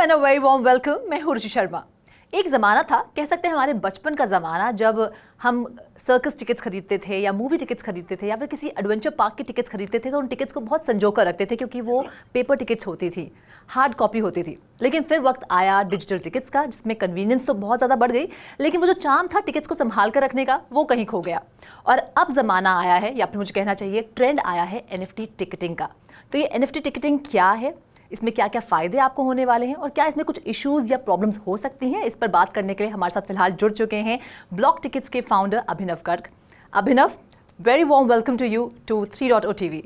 And a very warm welcome. मैं हूं रुचि शर्मा। एक ज़माना था, कह सकते हैं हमारे बचपन का ज़माना, जब हम सर्कस टिकट्स खरीदते थे या मूवी टिकट्स खरीदते थे या फिर किसी एडवेंचर पार्क की टिकट्स खरीदते थे तो उन टिकट्स को बहुत संजो कर रखते थे क्योंकि वो पेपर टिकट्स होती थी, हार्ड कॉपी होती थी। लेकिन फिर वक्त आया डिजिटल टिकट्स का, जिसमें कन्वीनियंस तो बहुत ज़्यादा बढ़ गई, लेकिन वो जो चार्म था टिकट्स को संभाल कर रखने का, वो कहीं खो गया। और अब ज़माना आया है, या फिर मुझे कहना चाहिए ट्रेंड आया है NFT टिकटिंग का। तो ये NFT टिकटिंग क्या है, इसमें क्या क्या फ़ायदे आपको होने वाले हैं और क्या इसमें कुछ इश्यूज़ या प्रॉब्लम्स हो सकती हैं, इस पर बात करने के लिए हमारे साथ फिलहाल जुड़ चुके हैं ब्लॉक टिकट्स के founder Abhinav Garg. Abhinav, very warm welcome to you to 3.0 TV।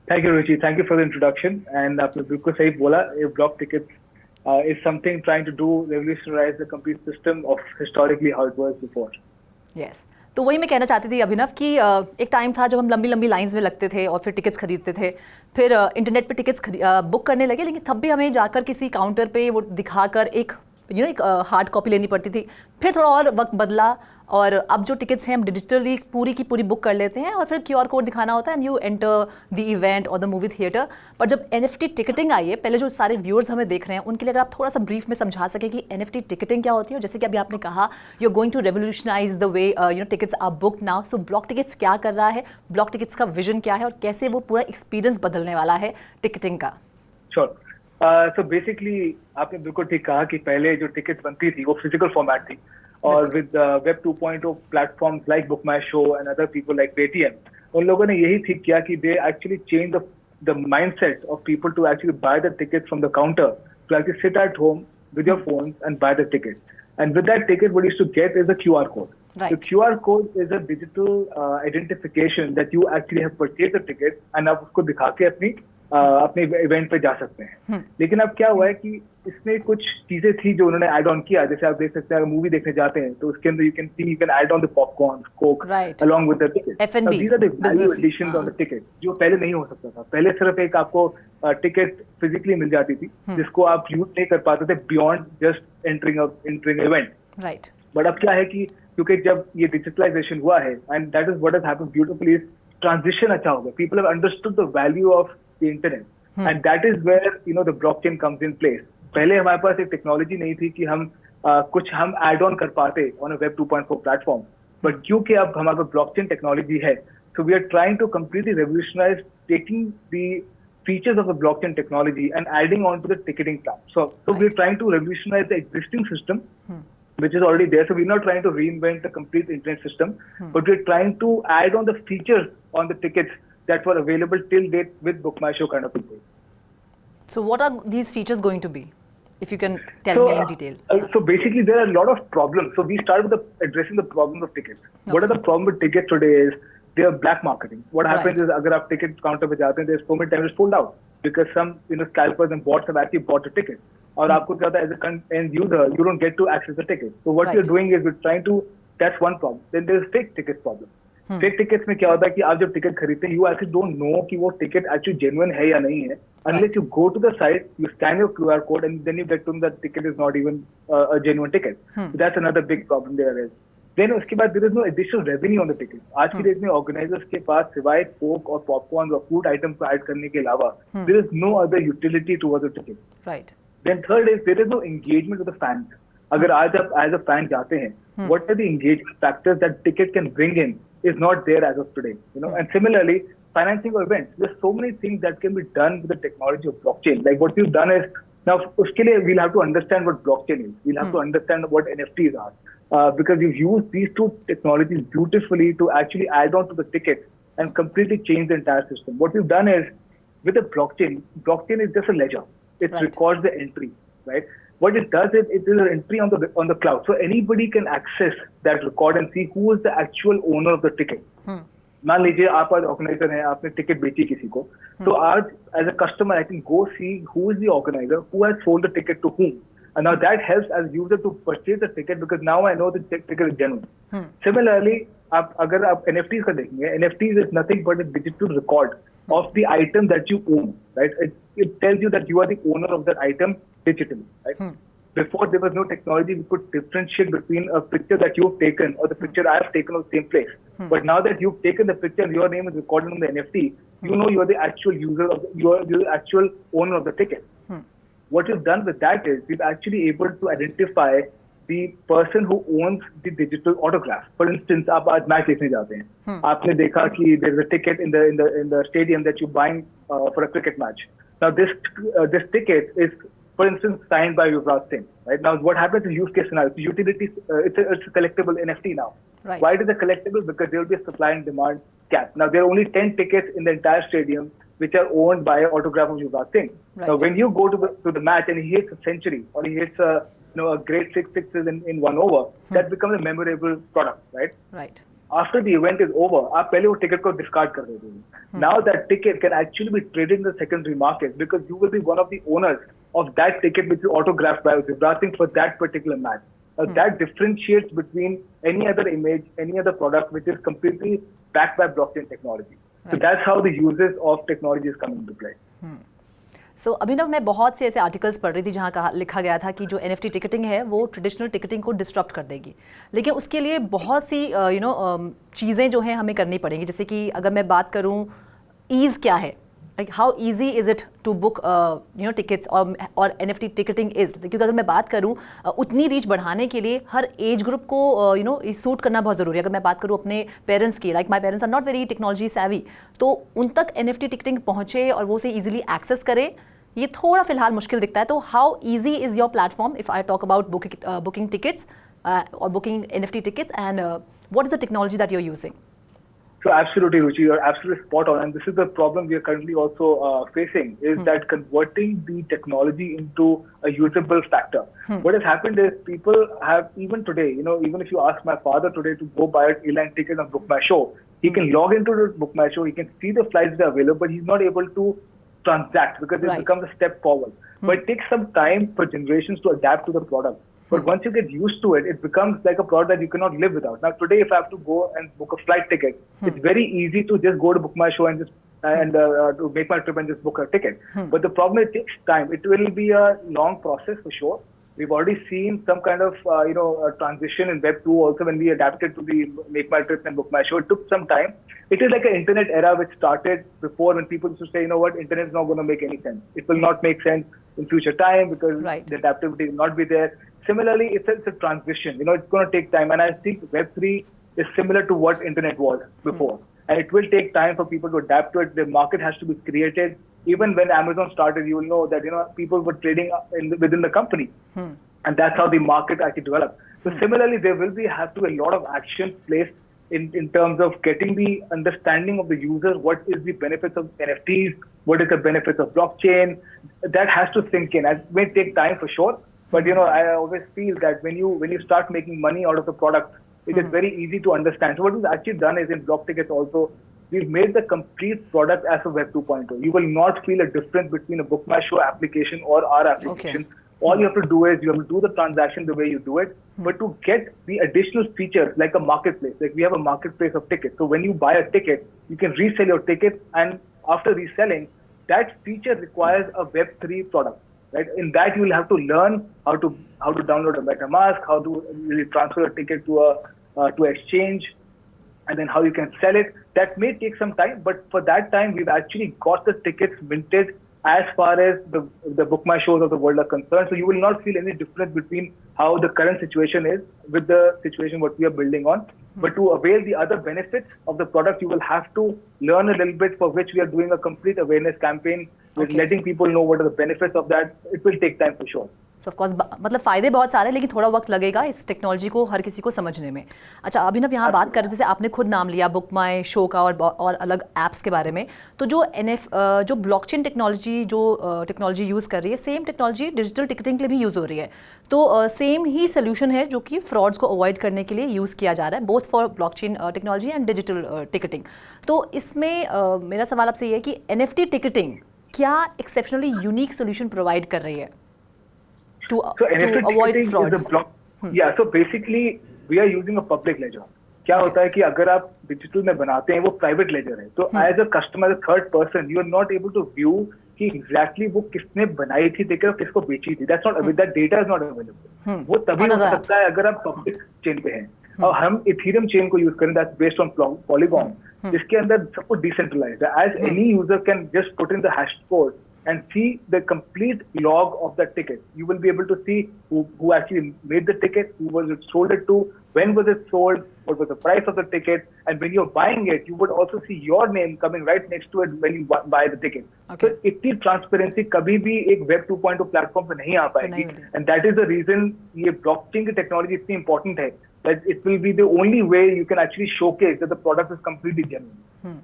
Thank you Ruchi, thank you for the introduction. And आपने बिल्कुल सही बोला, block tickets is something trying to do revolutionise the complete system of historically how it was before. Yes, तो वही मैं कहना चाहती थी अभिनव कि एक टाइम था जब हम लंबी लंबी लाइंस में लगते थे और फिर टिकट्स खरीदते थे, फिर इंटरनेट पे टिकट्स बुक करने लगे, लेकिन तब भी हमें जाकर किसी काउंटर पे वो दिखाकर एक एक हार्ड कॉपी लेनी पड़ती थी। फिर थोड़ा और वक्त बदला और अब जो टिकट्स हैं हम डिजिटली पूरी की पूरी बुक कर लेते हैं और फिर QR कोड दिखाना होता है and you enter the event और द मूवी थिएटर। पर जब NFT टिकटिंग आई है, पहले जो सारे व्यूअर्स हमें देख रहे हैं उनके लिए अगर आप थोड़ा सा ब्रीफ में समझा सके कि NFT टिकटिंग क्या होती है, और जैसे कि अभी आपने कहा you are going to revolutionise the way tickets are book now, so block tickets क्या कर रहा है, ब्लॉक टिकट्स का विजन क्या है और कैसे वो पूरा एक्सपीरियंस बदलने वाला है टिकटिंग का। श्योर। सो बेसिकली आपने बिल्कुल ठीक कहा कि पहले जो टिकट बनती थी वो फिजिकल फॉर्मेट थी, और with web 2.0 platforms like book my show and other people like Paytm, उन लोगों ने यही ठीक किया कि they actually change the mindset of people to actually buy the ticket from the counter, to actually sit at home with your phone and buy the ticket. And with that ticket, what you used to get is a QR code. Right. The QR code is a digital identification that you actually have purchased the ticket, and आप उसको दिखा के अपने event पे जा सकते हैं। लेकिन अब क्या हुआ है कि इसमें कुछ चीजें थी जो उन्होंने ऐड ऑन किया। जैसे आप देख सकते हैं, अगर मूवी देखने जाते हैं तो उसके अंदर you can add on the popcorn, coke along with the ticket. These are the value additions on the ticket, जो पहले नहीं हो सकता था। पहले सिर्फ एक आपको टिकट फिजिकली मिल जाती थी जिसको आप यूज नहीं कर पाते थे beyond just entering event. Right. But अब क्या है कि क्योंकि जब ये डिजिटलाइजेशन हुआ है, and that is what has happened beautifully, transition अच्छा हो गया। People have understood the value of the internet, and that is where the blockchain comes in place. पहले हमारे पास एक टेक्नोलॉजी नहीं थी कि हम कुछ हम एड ऑन कर पाते on a web 2.4 platform, but क्योंकि अब हमारे पास ब्लॉकचेन टेक्नोलॉजी है, so we are trying to completely revolutionize taking the features of the blockchain technology and adding on to the ticketing plan. So we are trying to revolutionize the existing system, which is already there. So we're not trying to reinvent the complete internet system, but we're trying to add on the features on the tickets that were available till date with Book My Show kind of people. So what are these features going to be, if you can tell me in detail? So basically there are a lot of problems. So we start with addressing the problems of tickets. Okay. What are the problems with tickets today is they are black marketing. What happens is, agar aap ticket counter pe jaate hain, there's so many times it's pulled out because some scalpers and bots have actually bought a ticket. Aur aapko kya hota, as an end user, you don't get to access the ticket. So what you're doing is we're trying to, that's one problem. Then there's fake tickets problem. Fake tickets में क्या होता है कि आप जब ticket खरीदते हैं, you actually don't know कि वो टिकट actually genuine है या नहीं है, unless you go to the site, you scan your QR code, and then you get to know that ticket is not even a genuine ticket. So that's another big problem there is. Then उसके बाद there is no additional revenue on the ticket. आज की date में organisers के पास सिवाय Coke और popcorn और food item को ऐड करने के अलावा there is no other utility towards the ticket. Right. Then third is there is no engagement with the fans. अगर आज आप as a fan जाते हैं, what are the engagement factors that ticket can bring in is not there as of today. And similarly, financing of events, there's so many things that can be done with the technology of blockchain. Like what we've done is, now uske liye we'll have to understand what blockchain is. We'll have to understand what NFTs are. Because you've used these two technologies beautifully to actually add on to the ticket and completely change the entire system. What we've done is, with the blockchain is just a ledger. It records the entry, right? What it does is it is an entry on the cloud, so anybody can access that record and see who is the actual owner of the ticket. मान लीजिए आप आज organiser हैं, आपने ticket बेची किसी को, तो आज as a customer I can go see who is the organizer, who has sold the ticket to whom, and now that helps as user to purchase the ticket because now I know the ticket is genuine. Similarly, अगर आप NFTs का देखेंगे, NFTs is nothing but a digital record of the item that you own, right? It tells you that you are the owner of that item digitally, right? Before there was no technology, we could differentiate between a picture that you've taken or the picture I have taken of the same place. But now that you've taken the picture and your name is recorded on the NFT, you know you are the actual user of you're the actual owner of the ticket. what we've done with that is we've actually able to identify the person who owns the digital autograph. For instance, आप आज match देखने जाते हैं, आपने देखा कि there is a ticket in the stadium that you're buying for a cricket match. Now this ticket is, for instance, signed by Yuvraj Singh. Right now, what happens in use case scenario? Utilities, it's a collectible NFT now. Right. Why it is a collectible? Because there will be a supply and demand cap. Now there are only 10 tickets in the entire stadium which are owned by an autograph of Yuvraj Singh. Right. Now when you go to the match and he hits a century or he hits a great 6 sixes in 1 over, that becomes a memorable product, right? Right. After the event is over, आप पहले वो ticket को discard कर देते हैं. Now that ticket can actually be traded in the secondary market because you will be one of the owners of that ticket which is autographed by Yuvraj Singh for that particular match. That differentiates between any other image, any other product which is completely backed by blockchain technology. So that's how the uses of technology is coming into play. सो अभिनव, मैं बहुत से ऐसे articles पढ़ रही थी जहाँ लिखा गया था कि जो NFT टिकटिंग है वो ट्रेडिशनल टिकटिंग को डिस्टर्ब कर देगी, लेकिन उसके लिए बहुत सी चीज़ें जो हैं हमें करनी पड़ेंगी. जैसे कि अगर मैं बात करूँ ईज़ क्या है, like how easy is it to book tickets और NFT टिकटिंग इज़, क्योंकि अगर मैं बात करूँ उतनी रीच बढ़ाने के लिए हर एज ग्रुप को सूट करना बहुत ज़रूरी है. अगर मैं बात करूँ अपने पेरेंट्स की, like my parents are not very technology savvy, तो उन तक NFT टिकटिंग पहुँचे और वो उसे ईजिली एक्सेस करे, ये थोड़ा फिलहाल मुश्किल दिखता है. तो how easy is your platform if I talk about booking tickets or booking NFT tickets, and what is the technology that you're using? So absolutely, Ruchi, you're absolutely spot on, and this is the problem we are currently also facing, is that converting the technology into a usable factor. What has happened is people have, even today, even if you ask my father today to go buy an airline ticket and book my show, he can log into the book my show, he can see the flights that are available, but he's not able to transact because it becomes a step forward. But it takes some time for generations to adapt to the product. But once you get used to it, it becomes like a product that you cannot live without. Now, today, if I have to go and book a flight ticket, it's very easy to just go to Book My Show and just to make my trip and just book a ticket. But the problem is it takes time. It will be a long process for sure. We've already seen some kind of a transition in Web 2 also when we adapted to the Make My Trip and Book My Show. It took some time. It is like an internet era which started before when people used to say, you know what, internet is not going to make any sense. It will not make sense in future time because the adaptability will not be there. Similarly, it's a transition. It's going to take time. And I think Web3 is similar to what internet was before. And it will take time for people to adapt to it. The market has to be created. Even when Amazon started, you will know that, people were trading within the company. And that's how the market actually developed. So similarly, there will have to be a lot of action placed in terms of getting the understanding of the user. What is the benefits of NFTs? What is the benefits of blockchain? That has to sink in. It may take time for sure. But, I always feel that when you start making money out of the product, it is very easy to understand. So what we've actually done is in Block Tickets also, we've made the complete product as a Web 2.0. You will not feel a difference between a Book My Show application or our application. Okay. All you have to do is you have to do the transaction the way you do it. But to get the additional features like a marketplace, like we have a marketplace of tickets. So when you buy a ticket, you can resell your ticket. And after reselling, that feature requires a Web3 product. Right? In that, you will have to learn how to download a MetaMask, how to really transfer a ticket to exchange, and then how you can sell it. That may take some time, but for that time, we've actually got the tickets minted as far as the Book My Shows of the world are concerned. So you will not feel any difference between how the current situation is with the situation what we are building on. But to avail the other benefits of the product, you will have to learn a little bit, for which we are doing a complete awareness campaign with letting people know what are the benefits of that. It will take time for sure. So of course, मतलब फ़ायदे बहुत सारे, लेकिन थोड़ा वक्त लगेगा इस technology को हर किसी को समझने में. अच्छा अभिनव, यहाँ बात करें, जैसे आपने खुद नाम लिया बुक माई शो का और अलग ऐप्स के बारे में, तो जो ब्लॉकचेन टेक्नोलॉजी टेक्नोलॉजी यूज़ कर रही है, सेम टेक्नोलॉजी डिजिटल टिकटिंग के लिए भी यूज़ हो रही है. तो सेम ही सोल्यूशन है जो कि फ्रॉड्स को अवॉइड करने के लिए यूज़ किया जा रहा है, both for blockchain technology and digital ticketing. तो इसमें मेरा सवाल आपसे ये है कि NFT टिकटिंग क्या एक्सेप्शनली यूनिक सोल्यूशन प्रोवाइड कर रही है to avoid frauds? Yeah, so basically we are using a public ledger. क्या होता है कि अगर आप डिजिटल में बनाते हैं, वो प्राइवेट लेजर है, तो as a customer, third person, you are not able to view कि एग्जैक्टली वो किसने बनाई थी, देखकर किसको बेची थी. That's not, that data is not available. वो तभी हो सकता है अगर आप पब्लिक चेन पे हैं. और हम इथेरियम चेन को यूज करें, दैट्स बेस्ड ऑन पॉलीगॉन, जिसके अंदर सब कुछ डिसेंट्रलाइज्ड है. As any user can just put in the hash code and see the complete log of the ticket. You will be able to see who actually made the ticket, who was it sold it to, when was it sold, what was the price of the ticket, and when you're buying it, you would also see your name coming right next to it when you buy the ticket. Okay. So इतनी transparency कभी भी एक Web 2.0 platform पे नहीं आ पाएगी, and that is the reason ये blockchain की technology इतनी important है that it will be the only way you can actually showcase that the product is completely genuine.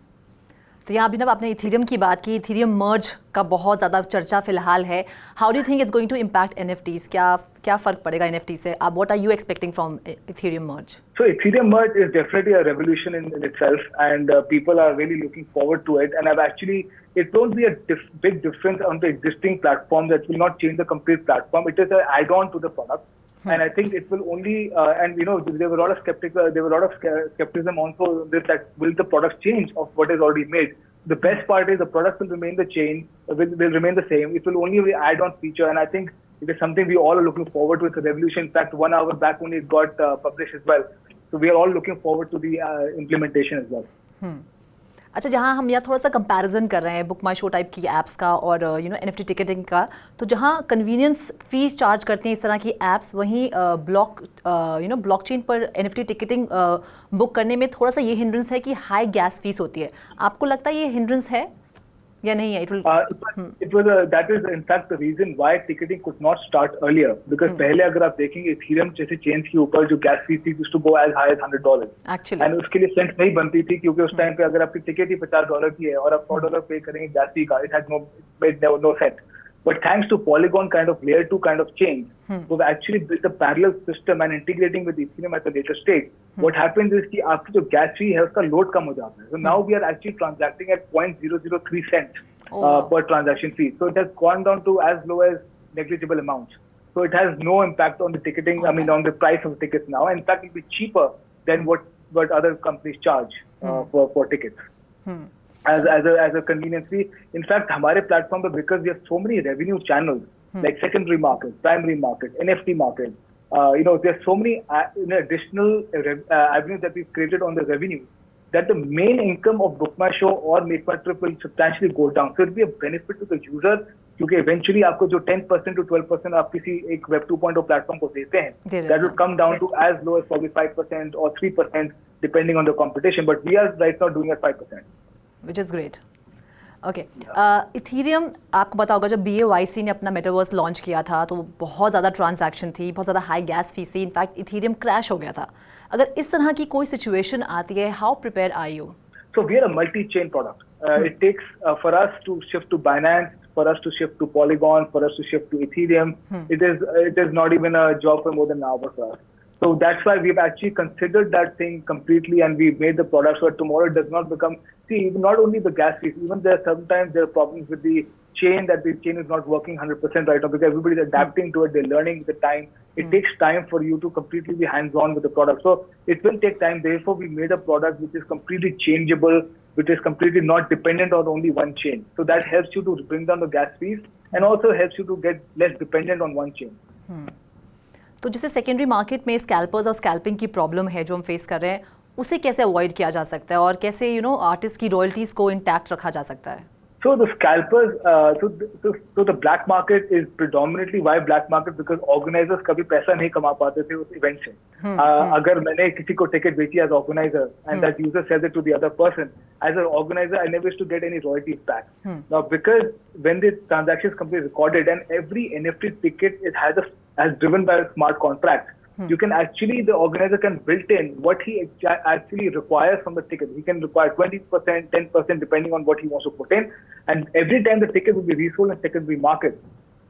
तो यहाँ अभिनव आपने इथेरियम की बात की, इथेरियम मर्ज का बहुत ज़्यादा चर्चा फिलहाल है. How do you think it's going to impact NFTs? क्या फ़र्क पड़ेगा एनएफटी से? What are you expecting from Ethereum merge? So Ethereum merge is definitely a revolution in itself, and people are really looking forward to it. And it won't be a big difference on the existing platform. That will not change the complete platform. It is an add-on to the product, and I think it will only. And there were a lot of skepticism also this, that will the product change of what is already made. The best part is the product will remain the chain, will remain the same. It will only be add-on feature, and I think it is something we all are looking forward to. It's a revolution. In fact, 1 hour back only it got published as well. So we are all looking forward to the implementation as well. अच्छा, जहाँ हम यहाँ थोड़ा सा comparison कर रहे हैं book my show type की एप्स का और एनएफटी टिकटिंग का, तो जहाँ कन्वीनियंस फीस चार्ज करते हैं इस तरह की एप्स, वहीं ब्लॉकचेन पर एनएफटी टिकटिंग बुक करने में थोड़ा सा ये हिंड्रेंस है कि हाई गैस फीस होती है. आपको लगता है ये हिंड्रेंस है या नहीं है? That is in fact the reason why ticketing could not start earlier, because पहले अगर आप देखेंगे Ethereum जैसे चेन्स के ऊपर जो गैस फीस थी used to go as high as $100. Actually. And उसके लिए सेंस नहीं बनती थी, क्योंकि उस टाइम पे अगर आपकी टिकट ही $50 की है और आप $100 पे करेंगे गैस फी का, it had no sense. But thanks to Polygon kind of layer 2 kind of change, we've actually built a parallel system and integrating with Ethereum at a later stage. What happens is कि आपकी जो gas fee है उसका load कम हो जाता है. So now we are actually transacting at 0.003 cents per transaction fee. So it has gone down to as low as negligible amounts. So it has no impact on the ticketing. I mean, on the price of the tickets now. In fact, it'll be cheaper than what other companies charge for tickets. As a convenience fee. In fact, हमारे platform पे, because we have so many revenue channels like secondary market, primary market, NFT market, there's so many additional avenues that we've created on the revenue, that the main income of Book My Show or Make My Trip will substantially go down. So it'll be a benefit to the user, क्योंकि eventually आपको जो 10% to 12% आप किसी एक Web 2.0 platform को देते हैं, that would come down to as low as probably 5% or 3% depending on the competition. But we are right now doing at 5%. Which is great. Okay, Ethereum आपको पता होगा जब BAYC ने अपना मेटावर्स लॉन्च किया था तो बहुत ज़्यादा ट्रांजैक्शन थी, बहुत ज़्यादा हाई गैस फीस थी, इनफैक्ट इथेरियम क्रैश हो गया था. अगर इस तरह की कोई सिचुएशन आती है, how prepare are you? So we are a multi-chain product. It takes for us to shift to Binance, for us to shift to Polygon, for us to shift to Ethereum. It is not even a job for more than an hour for us. So that's why we've actually considered that thing completely, and we've made the product so that tomorrow it does not become. See, not only the gas fees, even sometimes there are problems with the chain, that the chain is not working 100% right now because everybody's adapting to it, they're learning with the time. It takes time for you to completely be hands-on with the product. So it will take time. Therefore, we made a product which is completely changeable, which is completely not dependent on only one chain. So that helps you to bring down the gas fees and also helps you to get less dependent on one chain. तो जैसे secondary market में scalpers और scalping की problem है जो हम face कर रहे हैं, उसे कैसे अवॉइड किया जा सकता है और कैसे आर्टिस्ट की रॉयल्टीज को इंटैक्ट रखा जा सकता है? So the scalpers, so the black market is predominantly why black market, because organizers कभी पैसा नहीं कमा पाते थे उस इवेंट से. अगर मैंने किसी को टिकट बेची as organizer and that user sells it to the other person, as an organizer I never used to get any royalties back. Now because when the transaction is completely recorded and every NFT ticket has driven by a smart contract, you can actually, the organizer can build in what he actually requires from the ticket. He can require 20%, 10% depending on what he wants to put in. And every time the ticket will be resold in secondary market,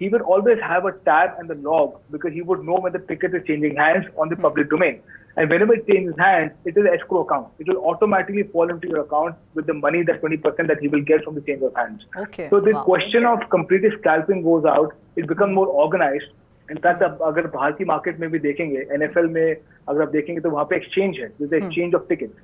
he will always have a tab and the log, because he would know when the ticket is changing hands on the public domain. And whenever it changes hands, it is an escrow account. It will automatically fall into your account with the money, that 20% that he will get from the change of hands. Okay. So this question of completely scalping goes out. It becomes more organized. In fact अब अगर बाहर की market में भी देखेंगे, NFL में अगर आप देखेंगे तो वहाँ पे एक्सचेंज है, जैसे exchange of tickets.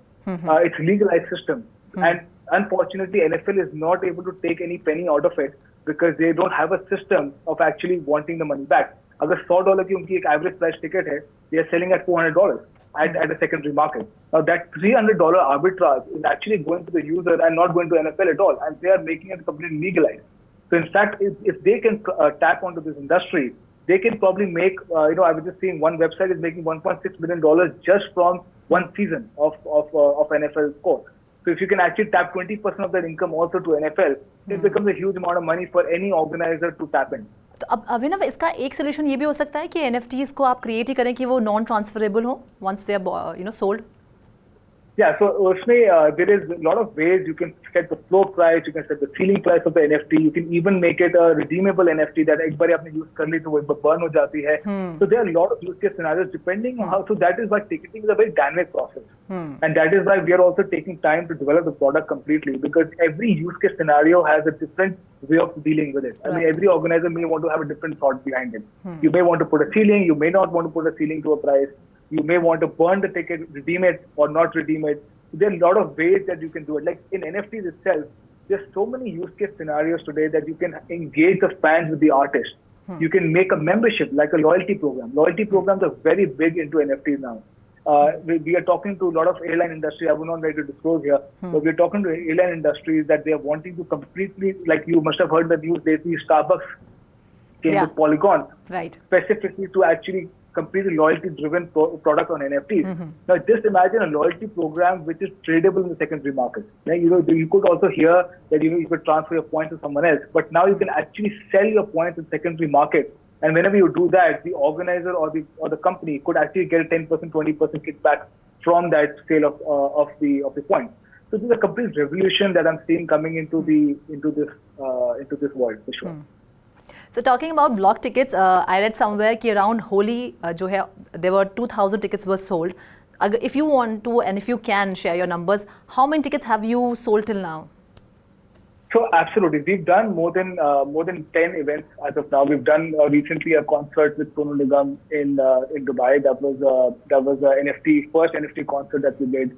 It's legalised system and unfortunately NFL is not able to take any penny out of it because they don't have a system of actually wanting the money back. अगर $100 की उनकी एक average price ticket है, they are selling at $400 at a secondary market. Now that $300 arbitrage is actually going to the user and not going to NFL at all, and they are making it completely legalized. So in fact, if they can tap onto this industry, they can probably make, I was just seeing one website is making $1.6 million just from one season of NFL sports. So if you can actually tap 20% of that income also to NFL, it becomes a huge amount of money for any organizer to tap in. तो अब अभिनव इसका एक solution ये भी हो सकता है कि NFTs को आप क्रिएट ही करें कि वो नॉन ट्रांसफरेबल हो once they are sold. Yeah, so there is a lot of ways you can set the floor price, you can set the ceiling price of the NFT, you can even make it a redeemable NFT that एक बार आपने use कर ली तो वो एक बार burn हो जाती है. So there are a lot of use case scenarios depending on how. So that is why ticketing is a very dynamic process, and that is why we are also taking time to develop the product completely, because every use case scenario has a different way of dealing with it. I mean, every organizer may want to have a different thought behind it. You may want to put a ceiling, you may not want to put a ceiling to a price. You may want to burn the ticket, redeem it or not redeem it. There are a lot of ways that you can do it. Like in NFTs itself, there's so many use case scenarios today that you can engage the fans with the artist. You can make a membership, like a loyalty program. Loyalty programs are very big into NFTs now. We are talking to a lot of airline industry. I will not like to disclose here, but we're talking to airline industries that they are wanting to completely, like you must have heard the news lately, Starbucks came with Polygon, right, specifically to actually completely loyalty-driven product on NFTs. Now, just imagine a loyalty program which is tradable in the secondary market. You could also hear that you could transfer your points to someone else, but now you can actually sell your points in secondary market. And whenever you do that, the organizer or the company could actually get a 10%, 20% kickback from that sale of the points. So this is a complete revolution that I'm seeing coming into this world for sure. So talking about block tickets, I read somewhere कि around Holi there were 2,000 tickets were sold. If you want to and if you can share your numbers, how many tickets have you sold till now? So absolutely, we've done more than 10 events as of now. We've done recently a concert with Sonu Nigam in Dubai. That was a first NFT concert that we did.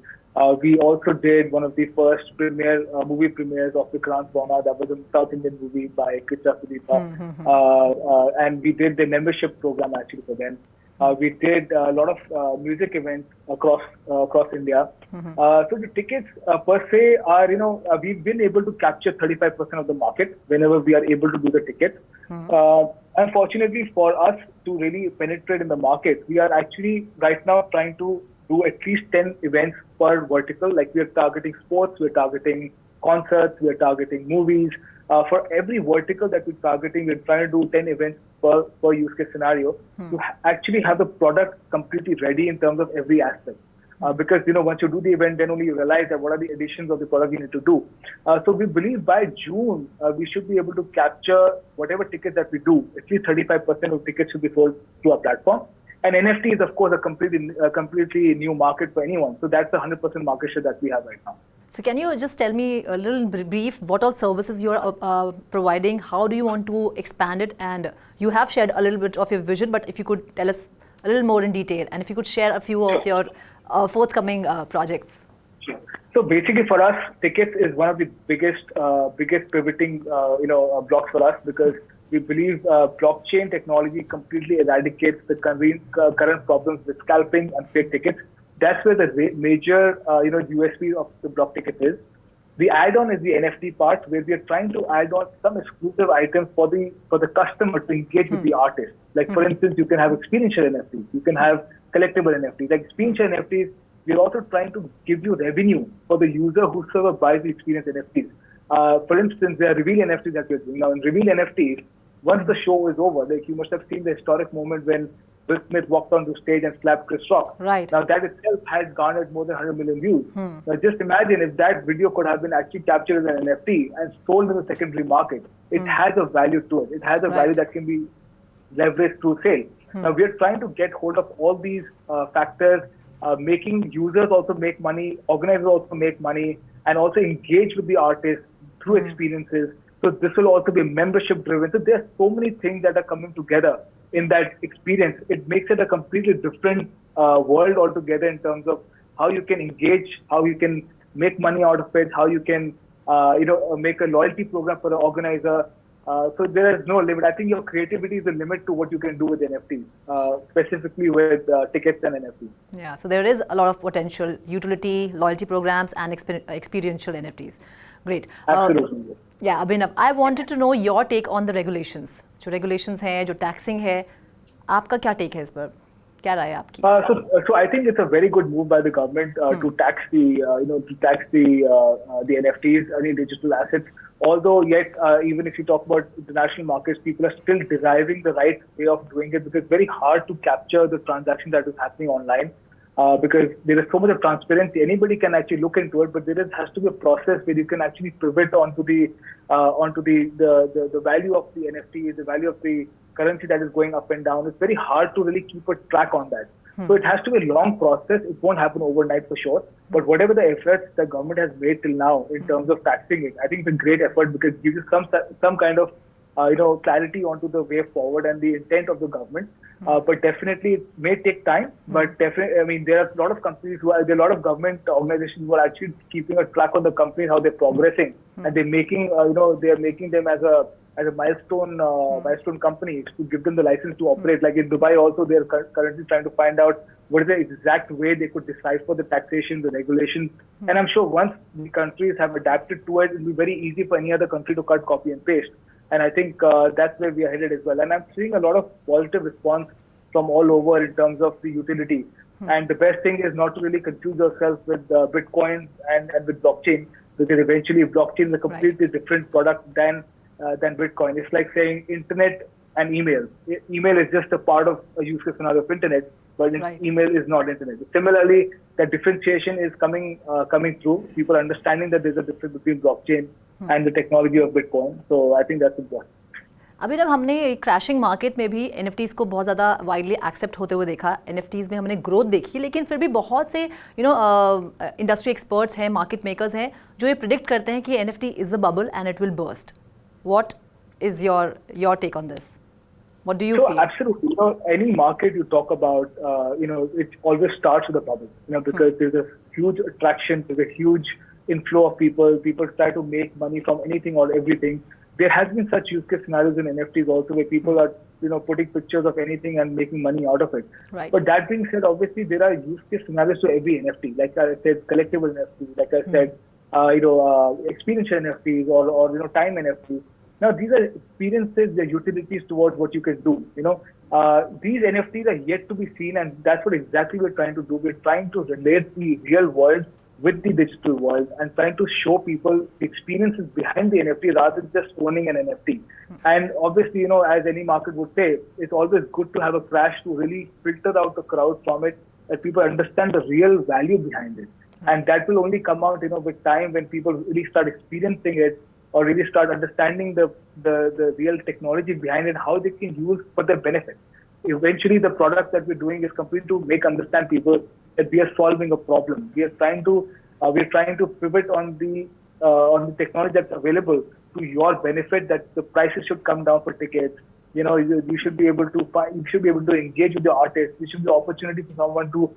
We also did one of the first movie premieres of Vikrant Bona. That was a South Indian movie by Krishna Sudeepa. And we did the membership program actually for them. We did a lot of music events across India. So the tickets per se are, we've been able to capture 35% of the market whenever we are able to do the tickets. Unfortunately for us to really penetrate in the market, we are actually right now trying to do at least 10 events per vertical. Like we are targeting sports, we're targeting concerts, we're targeting movies. For every vertical that we're targeting, we're trying to do 10 events per use case scenario to actually have the product completely ready in terms of every aspect. Because, once you do the event, then only you realize that what are the additions of the product you need to do. So we believe by June, we should be able to capture whatever tickets that we do. At least 35% of tickets should be sold through our platform. And NFT is, of course, a completely new market for anyone. So that's the 100% market share that we have right now. So can you just tell me a little brief what all services you are providing? How do you want to expand it? And you have shared a little bit of your vision, but if you could tell us a little more in detail, and if you could share a few of your forthcoming projects. Sure. So basically for us, tickets is one of the biggest pivoting blocks for us, because we believe blockchain technology completely eradicates the current problems with scalping and fake tickets. That's where the major USP of the block ticket is. The add-on is the NFT part, where we are trying to add on some exclusive items for the customer to engage with the artist. Like for instance, you can have experiential NFTs, you can have collectible NFTs. Like experiential NFTs, we are also trying to give you revenue for the user whosoever buys the experience NFTs. For instance, there are reveal NFTs that we're doing now. In reveal NFTs, once the show is over, like you must have seen the historic moment when Will Smith walked onto stage and slapped Chris Rock. Right. Now that itself has garnered more than 100 million views. Now just imagine if that video could have been actually captured as an NFT and sold in the secondary market. It has a value to it. It has a value that can be leveraged through sale. Now we are trying to get hold of all these factors, making users also make money, organizers also make money, and also engage with the artists through experiences. So this will also be membership driven. So there are so many things that are coming together in that experience. It makes it a completely different world altogether in terms of how you can engage, how you can make money out of it, how you can make a loyalty program for the organizer. So there is no limit. I think your creativity is the limit to what you can do with NFTs, specifically with tickets and NFTs. Yeah, so there is a lot of potential utility, loyalty programs, and experiential NFTs. Great. Absolutely. Yeah Abhinav, I wanted to know your take on the regulations. जो regulations हैं, जो taxing है, आपका क्या take है इस पर? क्या राय है आपकी? So I think it's a very good move by the government to tax the NFTs, any digital assets. Although yet, even if you talk about international markets, people are still deriving the right way of doing it, because it's very hard to capture the transaction that is happening online. Because there is so much of transparency, anybody can actually look into it, but has to be a process where you can actually pivot onto the value of the NFT, the value of the currency that is going up and down. It's very hard to really keep a track on that. So it has to be a long process. It won't happen overnight for sure. But whatever the efforts the government has made till now in terms of taxing it, I think it's a great effort, because it gives you some kind of clarity onto the way forward and the intent of the government. But definitely it may take time. But definitely, I mean, there are a lot of companies there are a lot of government organizations who are actually keeping a track on the companies, how they're progressing, and they're making they are making them as a milestone companies to give them the license to operate. Like in Dubai also, they're currently trying to find out what is the exact way they could decipher the taxation, the regulations. And I'm sure once the countries have adapted to it, it'll be very easy for any other country to cut, copy and paste. And I think that's where we are headed as well. And I'm seeing a lot of positive response from all over in terms of the utility. And the best thing is not to really confuse yourself with Bitcoin and with blockchain, because eventually blockchain is a completely different product than Bitcoin. It's like saying internet and email. Email is just a part of a use case scenario of internet, but email is not internet. Similarly, that differentiation is coming through. People understanding that there's a difference between blockchain and the technology of Bitcoin. So I think that's important. अभिनव, हमने crashing market में भी NFTs को बहुत ज़्यादा widely accept होते हुए देखा. NFTs में हमने ग्रोथ देखी, लेकिन फिर भी बहुत से इंडस्ट्री एक्सपर्ट्स हैं, मार्केट मेकर्स हैं, जो ये प्रिडिक्ट करते हैं कि NFT is a bubble and it will burst. What is your take on this? What do you feel? Absolutely. Any market you talk about, it always starts with a bubble. Because there's a huge attraction, there's a huge inflow of people. People try to make money from anything or everything. There has been such use case scenarios in NFTs also, where people are, putting pictures of anything and making money out of it. Right. But that being said, obviously there are use case scenarios to every NFT. Like I said, collectible NFTs. Like I said, experiential NFTs or time NFTs. Now, these are experiences, they're utilities towards what you can do. These NFTs are yet to be seen, and that's what exactly we're trying to do. We're trying to relate the real world with the digital world and trying to show people the experiences behind the NFT rather than just owning an NFT. And obviously, as any market would say, it's always good to have a crash to really filter out the crowd from it, that people understand the real value behind it. And that will only come out, with time, when people really start experiencing it, or really start understanding the real technology behind it, how they can use for their benefit. Eventually, the product that we're doing is complete to make understand people that we are solving a problem. We are trying to pivot on the technology that's available to your benefit, that the prices should come down for tickets. You should be able to engage with the artists. There should be opportunity for someone to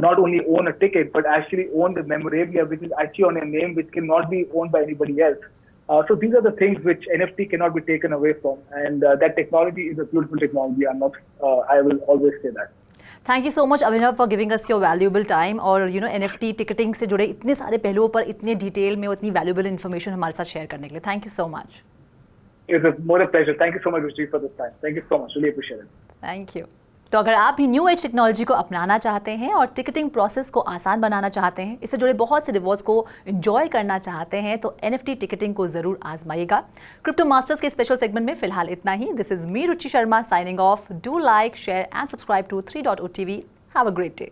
not only own a ticket, but actually own the memorabilia, which is actually on a name which cannot be owned by anybody else. So these are the things which NFT cannot be taken away from. And that technology is a beautiful technology. I will always say that. Thank you so much, Abhinav, for giving us your valuable time. और NFT ticketing से जुड़े इतने सारे पहलुओं पर इतने detail में इतनी valuable information हमारे साथ शेयर करने के लिए. Thank you so much. It's more a pleasure. Thank you so much, Ruchi, for this time. Thank you so much. Really appreciate it. Thank you. तो अगर आप भी न्यू एज टेक्नोलॉजी को अपनाना चाहते हैं और टिकटिंग प्रोसेस को आसान बनाना चाहते हैं, इससे जुड़े बहुत से रिवॉर्ड्स को एंजॉय करना चाहते हैं, तो NFT टिकटिंग को जरूर आजमाइएगा. क्रिप्टो मास्टर्स के स्पेशल सेगमेंट में फिलहाल इतना ही. This is me Ruchi Sharma signing off. Do like, share and subscribe to 3.0 TV. Have a great day.